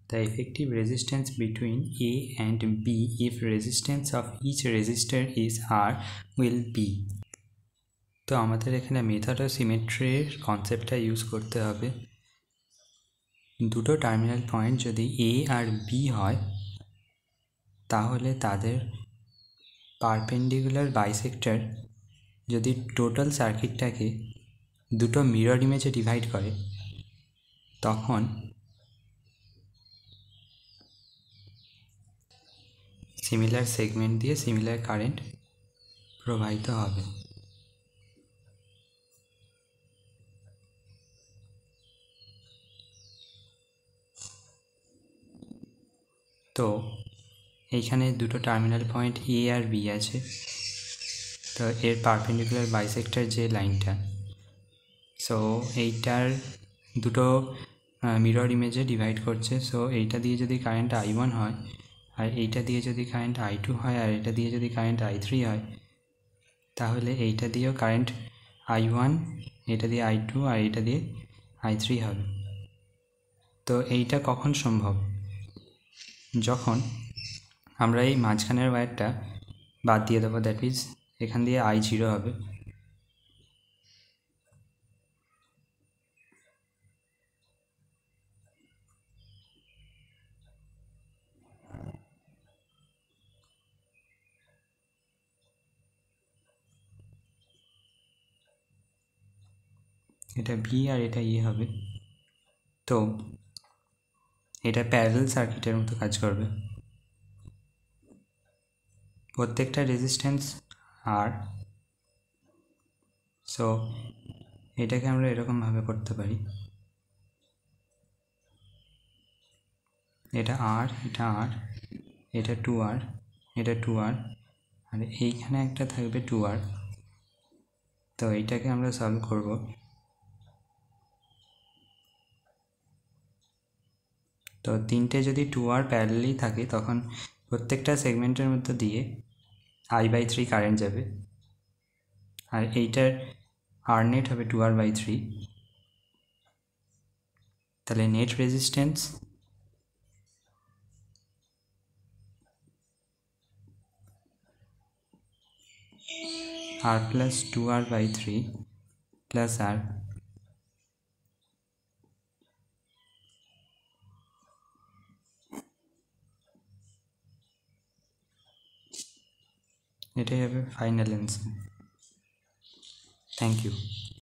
the effective resistance between A and B if resistance of each resistor is R will be. তো আমাদের এখানে method of সিমেট্রির কনসেপ্টটা use করতে হবে। দুটো টার্মিনাল পয়েন্ট যদি A আর B হয় তাহলে তাদের পারপেন্ডিকুলার বাইসেক্টর যদি টোটাল সার্কিটটাকে দুটো মিরর ইমেজে ডিভাইড করে তখন সিমিলার সেগমেন্ট দিয়ে সিমিলার কারেন্ট প্রবাহিত হবে। তো এইখানে দুটো টার্মিনাল পয়েন্ট এ আর বি আছে, তো এর পারপেন্ডিকুলার বাইসেক্টর যে লাইনটা, সো এইটার দুটো মিরর ইমেজে ডিভাইড করছে। সো এইটা দিয়ে যদি কারেন্ট I1 হয় আর এইটা দিয়ে যদি কারেন্ট I2 হয় আর এটা দিয়ে যদি কারেন্ট I3 হয় তাহলে এইটা দিয়েও কারেন্ট I1, এটা দিয়ে I2 আর এটা দিয়ে I3 হবে। তো এইটা কখন সম্ভব? যখন আমরা এই মাঝখানের ওয়্যারটা বাদ দিয়ে দেবো, দ্যাট মিনস এখান দিয়ে I0 হবে। এটা বি আর এটা ই হবে। তো এটা প্যারালাল সার্কিটের মতো কাজ করবে। প্রত্যেকটা রেজিস্ট্যান্স আর, সো এটাকে আমরা এরকমভাবে করতে পারি, এটা আর, এটা আর, এটা 2R, এটা 2R আর এইখানে একটা থাকবে 2R। তো এইটাকে আমরা সলভ করব। তো তিনটে যদি 2R প্যারালালি থাকে তখন প্রত্যেকটা সেগমেন্টের মধ্যে দিয়ে I/3 কারেন্ট যাবে আর এইটার আর নেট হবে 2R/3। তাহলে net resistance R plus 2R/3 plus R, এটাই হবে ফাইনাল অ্যান্সার। Thank you.